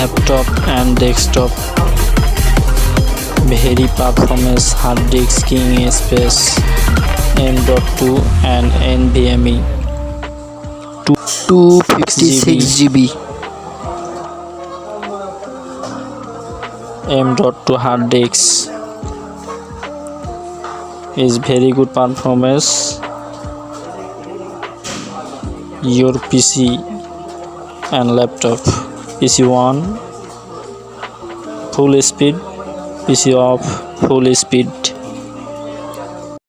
laptop and desktop. Very performance hard disk King Spec M.2 and NVMe 256 GB. M.2 hard disk is very good performance. Your PC and laptop. PC on full speed, PC off full speed.